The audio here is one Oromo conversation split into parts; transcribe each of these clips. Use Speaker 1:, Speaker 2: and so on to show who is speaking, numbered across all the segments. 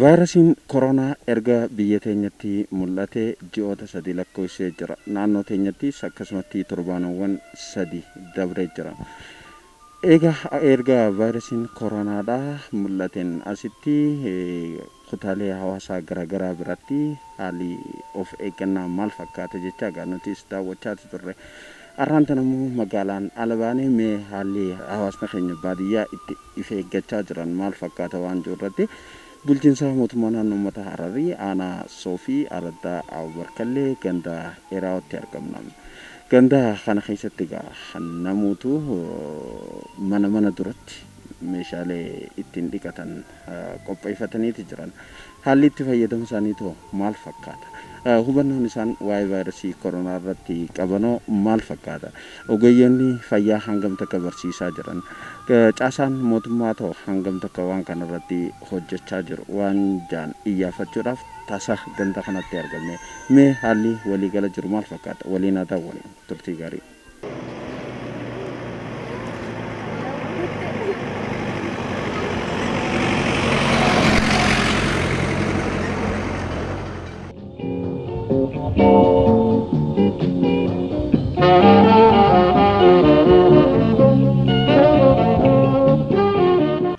Speaker 1: Vaayirasiin koronaa erga biyya teenyatti mul'ate ji'oota 3 lakkoofsee jira. Naannoo teenyattis akkasumatti torbaanowwan 3 dabree jira. Erga vaayirasiin koronaadhaa mul'ateen asitti kutaalee hawaasaa garaagaraa biratti haalli of eeggannaa maal fakkaata jechaa nutis daawwachaa turre. Arraanta namuu magaalaan Albaanii mee haalli hawaasni keenya baadiyyaa itti of eeggachaa jiran maal fakkaata waan jirratti bulchiinsa mootummaa naannoo uummata Hararii aanaa Soofii Araddaa Awbarkallee ganda Eraawatti argamna. Ganda kana keessatti namoota mana duratti meeshaalee ittiin dhiqatan qopheeffatanii jiran. Haalli itti fayyadama isaaniitu maal fakkaata? Hubannoon isaan waa'ee vaayirasii koronaa irratti qabanoo maal fakkaata? Ogeeyyoonni fayyaa hangam takka barsiisaa jiran? Caasaan mootummaa ta'u hangam takka waan kana irratti hojjechaa jiru waan jaan iyyaafachuudhaaf tasa ganda kanatti argamne. Mee haalli waliigala jiru maal fakkaata? Waliin haa ta'u waliin turtii gaarii.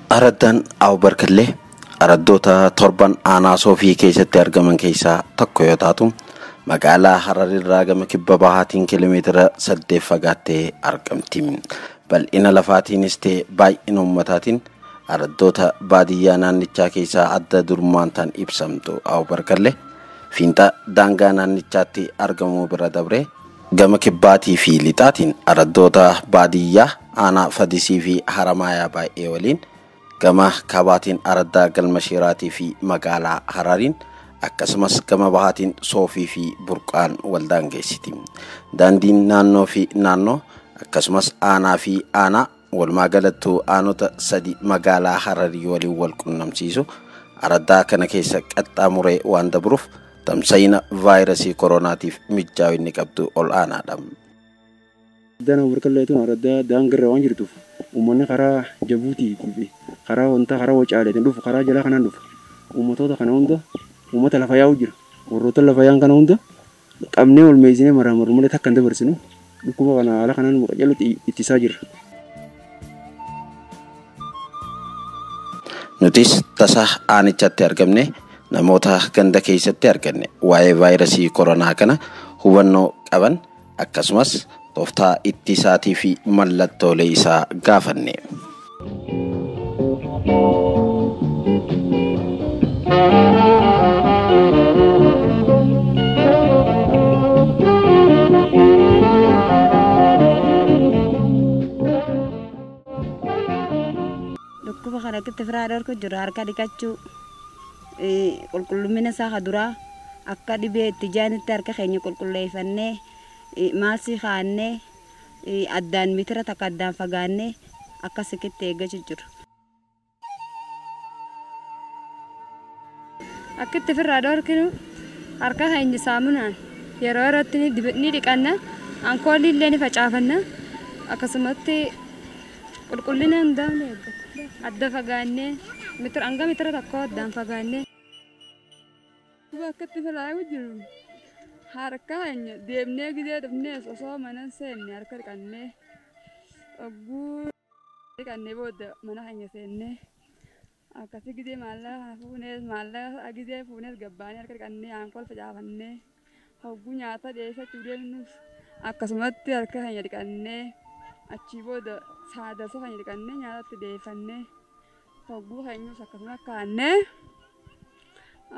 Speaker 1: Araddaan Awbarkallee araddoota torban aanaa Soofii keessatti argaman keessaa tokko yoo taatu magaalaa Hararirraa gama kibba bahaatiin kiiloomeetira 8 fagaattee argamti. Bal'ina lafaatiinis ta'e baay'ina uummataatiin araddoota baadiyyaa naannichaa keessaa adda durummaan tan ibsamtu Awbarkallee fiinxa daangaa naannichaatti argamuu bira dabree gama kibbaatii fi lixaatiin araddoota baadiyyaa aanaa Fadisii fi Haramaayaa baay'ee waliin gama kabaatiin araddaa galmasheeraatii fi magaalaa Harariin akkasumas gama bahaatiin Soofii fi Burqaan waldaan geessiti. Daandiin naannoo fi naannoo akkasumas aanaa fi aanaa walumaa galattuu aanota 3 magaalaa Hararii waliin wal qunnamsiisu araddaa kana keessa qaxxaamuree waan dabruuf tamsa'ina vaayirasii koronaatiif mijaa'uu inni qabdu ol aanaadha.
Speaker 2: Dana Awbarkalleetuun araddaa daangarra waan jirtuuf uummanni karaa Jabuutii fi karaa wanta karaa Wacaalee dhufu karaa jalaa kanaan dhufu uummatoota kana hunda uummata lafa yaa'u jira. Warroota lafa yaa'an kana hunda qabnee ol meesinee maraamarru malee takka hin dabarsinu dhukkuba kana haala kanaan muka jalatti ittisaa jirra.
Speaker 1: Nutis tasa aanichatti argamne namoota ganda keessatti arganne waa'ee vaayirasii koronaa kana hubannoo qaban akkasumas tooftaa ittisaatii fi mallattoolee isaa gaafanne.
Speaker 3: Dhukkuba kana itti firaadhaa kan jiru harka dhiqachuu qulqullumina isaa duraa akka dhibee itti jaanitti harka keenya qulqulleeffannee maasii kaannee addaan mitira takka addaan fagaannee akkasitti eeggachuu jiru.
Speaker 4: Akka itti firaadhaa arginu harka keenya saamunaan yeroo irratti ni dhiqanna ankoolii illee ni facaafanna akkasumatti qulqullina hundaan adda fagaannee hanga mitira tokko addaan fagaannee. Akka itti firaadhaa jiru harka keenya deemnee gidee dhufnee osoo mana seenne harka dhiqannee ogguu dhiqannee booda mana keenya seennee akkasii gidee maallaqa fuunee maallaqa gidee fuunee gabbaanee harka dhiqannee aankool facaafannee ogguu nyaata dhiyeessachuu deemnus akkasumatti harka keenya dhiqannee achii booda saadasa keenya dhiqannee nyaatatti dhiyeeffannee ogguu keenyus akkasuma kaannee.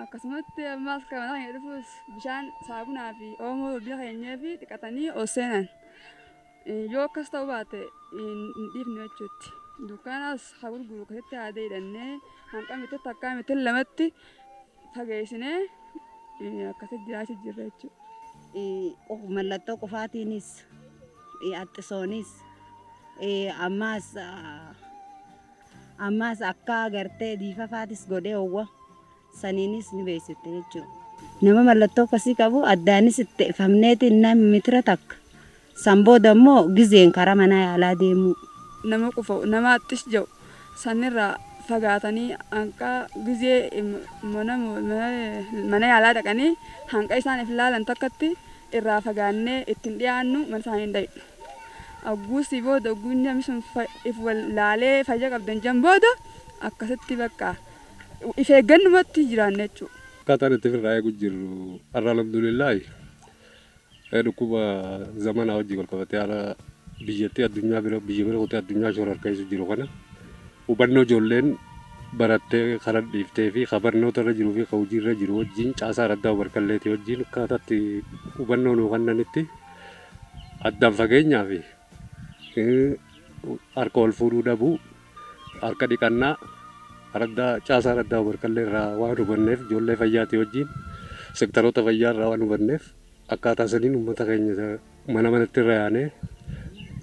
Speaker 4: Akkasumatti ammas kan mana dhufus bishaan saabunaa fi oomoo biyya keenyaa fi dhiqatanii oseenan yoo akkas ta'uu baate hin dhiifne jechuutti. Dukkaanas haa gurguru keessatti haa deedhannee hanqa mititti akka mitin lamatti fageessinee akkasitti jiraachuu jirra jechuudha.
Speaker 3: Mallattoo qofaatiinis axxisoonis ammas akka agartee diifafaatis godhee hawwa. Saniinis ni beeksifte jechuudha. Nama mallattoo akkasii qabu addaanis itti ifamneeti namni mitira takka. Sanbooda immoo gizeen karaa manaa yaalaa deemu.
Speaker 4: Nama qufa nama attis jiru sanirraa
Speaker 5: fagaatanii hanqa gizee mana yaalaa dhaqanii hanqa isaan if ilaalan takkatti irraa fagaannee ittiin dhiyaannu mana isaanii hin dhayidhu. Agguusii booda ogguun namni sun if laalee fayya qabdan jan booda akkasitti bakka if eeggannumatti jiraanne jechuudha.
Speaker 6: Akkaataan itti firraa eegu jirru har'a alhamdulillaahi dhukkuba zamanaa wajjin wal qabatee haala biyyattii addunyaa biyya bira kutee addunyaa shoora harkaisu jiru kana hubannoo ijoolleen barattee karaa dhiiftee fi barnoota irra jiruu fi hojii irra jiru wajjin caasaa addaa barkalleetii wajjin akkaataatti hubannoo nuu kennanitti addaan fageenyaa fi harka wal fuudhuu dhabuu harka dhiqannaa addaa caasaa addaa barkallee irraa waan hubanneef ijoollee fayyaatii wajjin seektaroota fayyaa irraa waan hubanneef akkaataa saniin uummata keenya mana manatti irra yaanee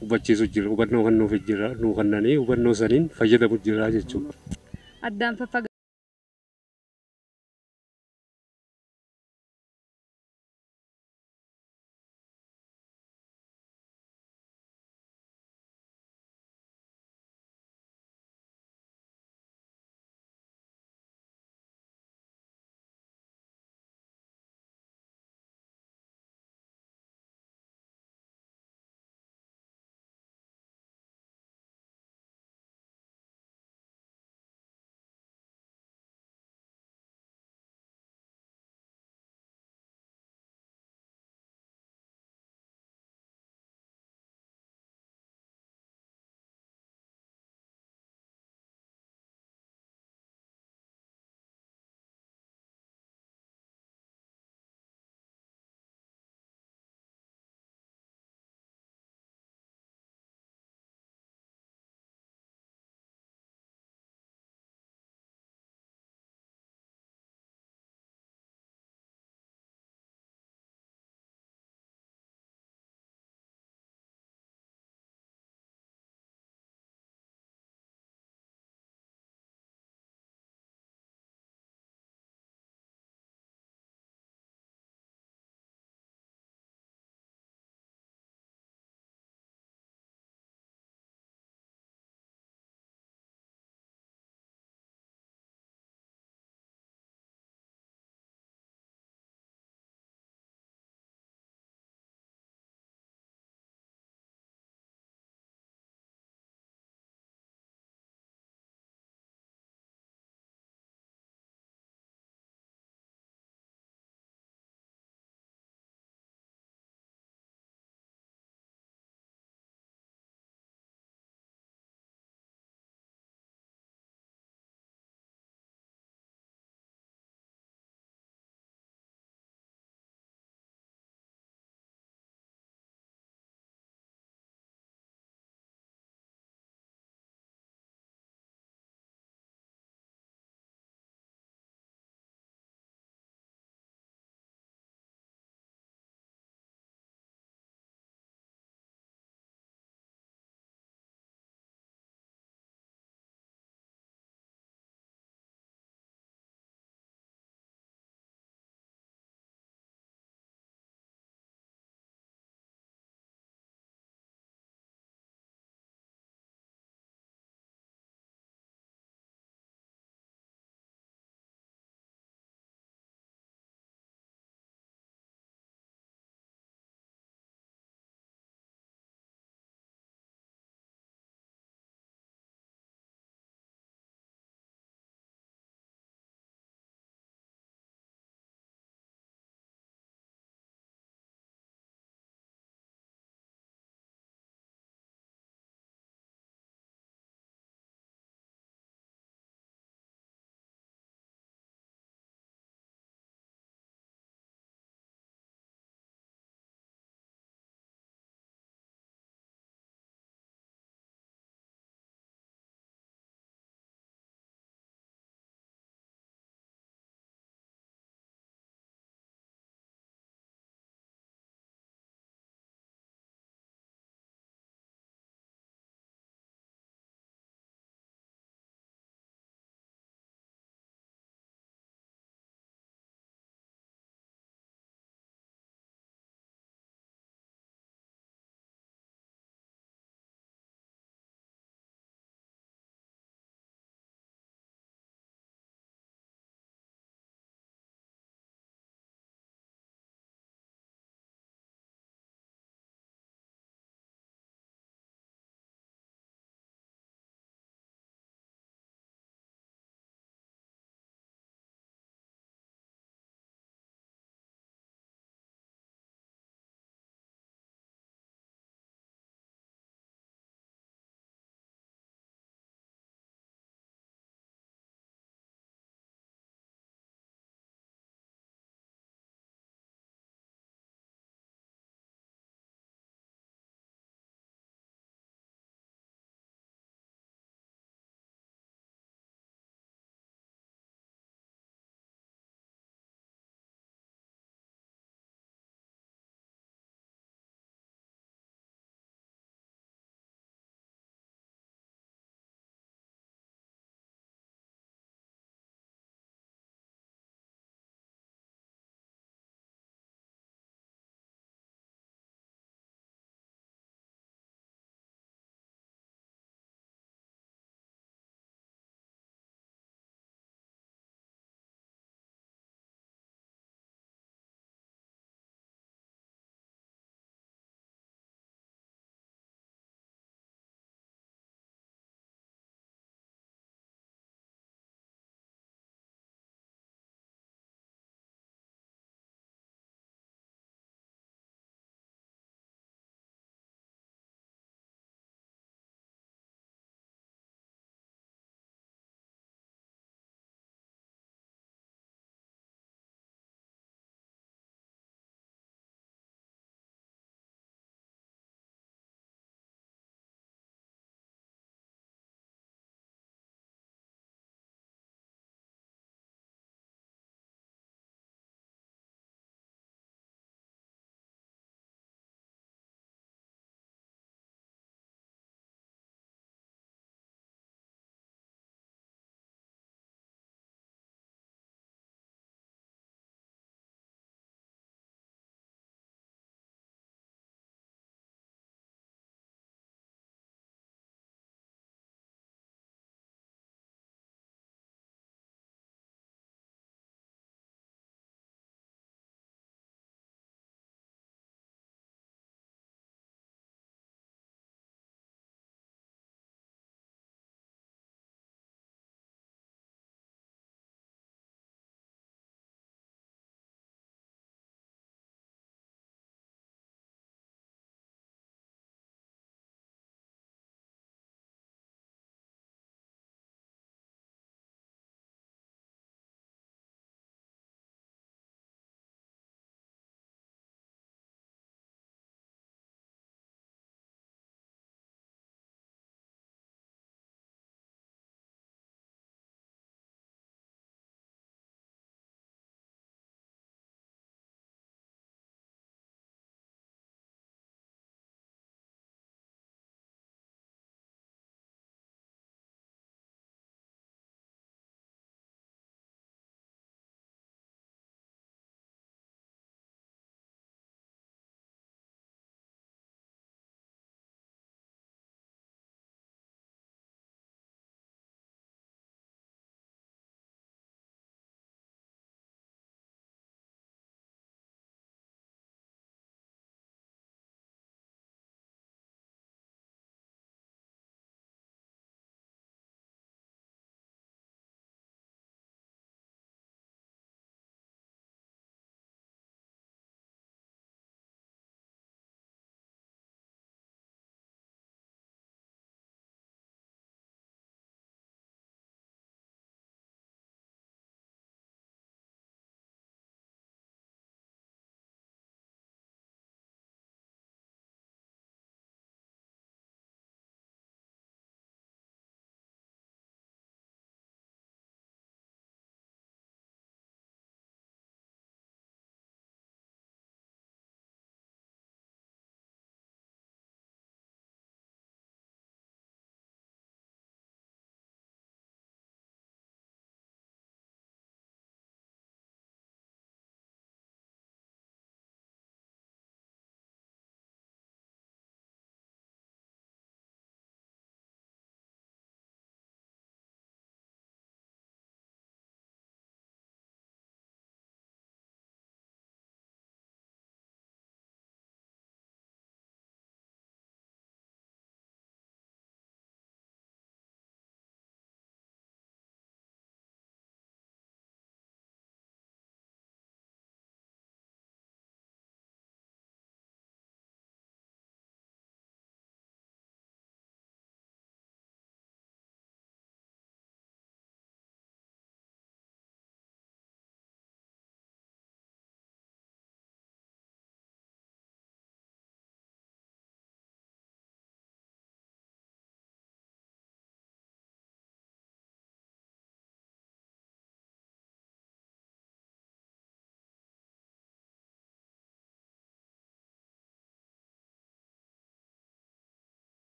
Speaker 6: hubachiisu jira hubannoo kennuuf jira nuu kennanii hubannoo saniin fayyadamu jira jechuudha.
Speaker 4: Addaan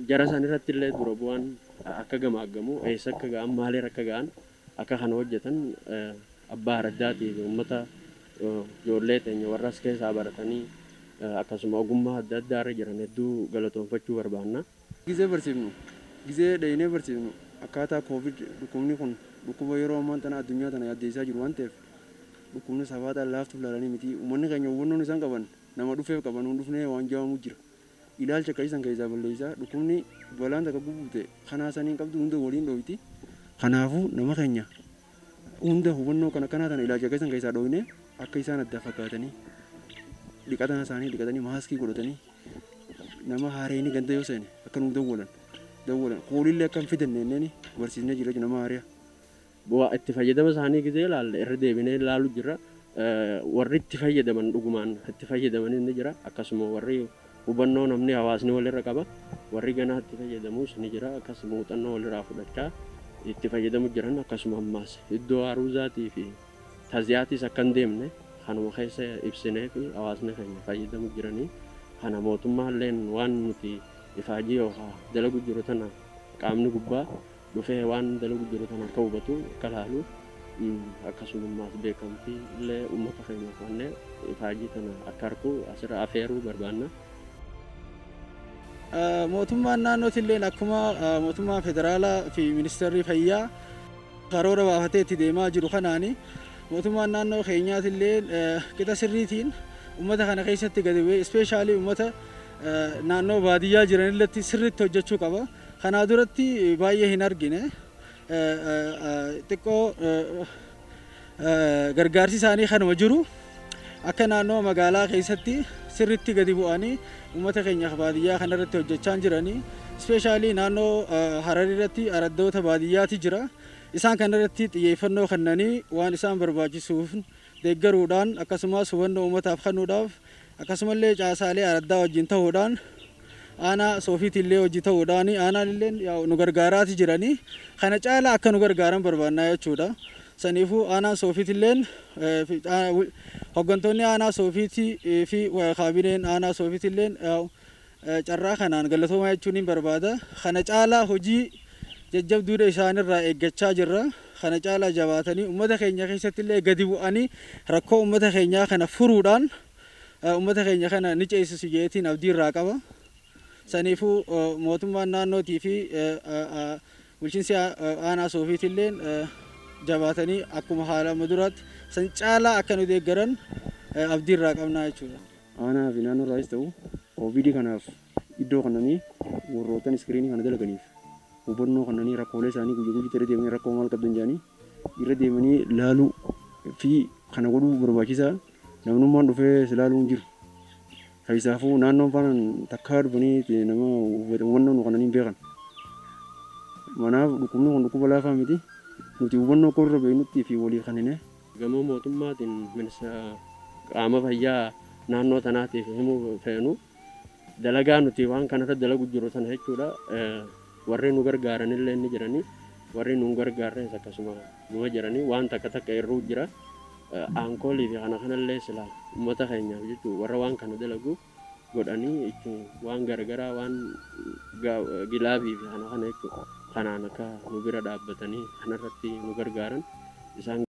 Speaker 2: jara san irratti illee dura bu'aan akka gamaaggamu eessa akka ga'an maaliir akka ga'an akka kana hojjetan abbaa araddaatiif uummata ijoollee teenya warra as keessaa baratanii akkasuma ogummaa adda addaa irra jiran hedduu galatoonfachuu barbaanna. Gizee barsiifnu gizee dhaynee barsiifnu akkaataa koovid dhukkubni kun dhukkuba yeroo ammaan tana addunyaa tana yaaddeessaa jiru waan ta'eef dhukkubni safaadhaan laaftuuf laalanii miti uummanni keenya hubannoon isaan qaban nama dhufeef qaban hun dhufnee waan jawamu jira. Ilaalcha keessan keessaa balleessaa dhukkubni balaan takka bubuute kanaa saniin qabdu hunda waliin dhoowiti. Kanaafuu nama keenya hunda hubannoo kana kanaa tana ilaalcha keessan keessaa dhoowine akka isaan adda fakkaatanii dhiqatan isaanii dhiqatanii maaskii godhatanii nama haareeni ganda yoo seene akka nu dawwalan koolillee akka hin fidanneen barsiisnee jira nama haariyaa. Bu'aa itti fayyadama isaanii gisee ilaalle irra deebinee ilaalu jira. Warri itti fayyadaman dhugumaan itti fayyadaman ni jira akkasuma warri hubannoo namni hawaasni walirra qaba warri ganaa itti fayyadamus ni jira akkasuma muuxannoo walirraa fudhachaa itti fayyadamu jiran akkasuma ammaas iddoo haruuzaatii fi taziyaatis akka hin deemne kanuma keessa ibsinee fi hawaasni keenya fayyadamu jiranii kana mootummaalleen waan nuti ifaajii yookaan dalagu jiru tana qaamni gubbaa dhufee waan dalagu jiru tana akka hubatu akka laalu akkasummaas beekamtii illee uummata keenya kanneen ifaajii tana akka argu asirra afeeruu barbaanna.
Speaker 7: Mootummaan naannootilleen akkuma mootummaa federaalaa fi ministeerri fayyaa karoora baafatee itti deemaa jiru kanaani mootummaan naannoo keenyaatillee qixa sirriitiin uummata kana keessatti gadi bu'ee ispeeshaalii uummata naannoo baadiyyaa jiranilletti sirriitti hojjechuu qaba. Kanaa duratti baay'ee hin argine xiqqoo gargaarsi isaanii kanuma jiru akka naannoo magaalaa keessatti sirriitti gadi bu'anii uummata keenya baadiyyaa kanarratti hojjechaa jiranii ispeeshaalii naannoo Hararii irratti araddoota baadiyyaati jira. Isaan kanarratti xiyyeeffannoo kennanii waan isaan barbaachisuuf deeggaruudhaan akkasumas hubannoo uummataaf kennuudhaaf akkasumallee caasaalee araddaa wajjin ta'uudhaan aanaa soofiitillee hojii ta'uudhaan aanaallee nu gargaaraati jiranii kana caalaa akka nu gargaaran barbaannaa jechuudha. Saniifuu aanaan soofiitilleen hooggantoonni aanaa soofiitii fi kaabineen aanaa soofiitilleen carraa kanaan galatoomaa jechuun hin barbaada. Kana caalaa hojii jajjabduudha isaanirraa eeggachaa jirra. Kana caalaa jabaatanii uummata keenya keessattillee gadi bu'anii rakkoo uummata keenyaa kana furuudhaan uummata keenya kana ni ceesisu jeetiin abdiirraa qaba. Saniifuu mootummaan naannootii fi bulchiinsi aanaa soofiitilleen jabaatanii akkuma haala duraatti san caalaa akka nu deeggaran abdiirraa qabnaa jechuudha.
Speaker 2: Aanaa fi naannoo irraas ta'u koovidii kanaaf iddoo kananii warroottan iskiriinii kana dalaganiif hubannoo kananii rakkoolee isaanii guyyaa guyyaatti irra deemanii rakkoo maal qabdan jedhanii irra deemanii laaluu fi kana godhuu barbaachisaa namnummaan dhufee silaaluu hin jiru. Kaisaafuu naannoon faana takkaa dhufanii nama hubannoo nu kananii hin beekan. Manaaf dhukkubni kun dhukkuba laafaa miti. Nuti hubannoo qorra beeknutti fi walii kanine gamoo mootummaatiin ministeera qaama fayyaa naannoo tanaatiif himuu feenu dalagaa nuti waan kanarra dalagu jiru sana jechuudha. Warri nu gargaaranillee ni jiranii warri nu gargaarres akkasuma numa jiranii waan takka irruu jira. Aankoolii fi kana kanallee sila uummata keenyaaf jechuudha warra waan kana dalagu godhanii waan garagaraa waan gilaabii fi kana jechuudha. Kanaan akka nu bira dhaabbatanii kanarratti nu gargaaran isaan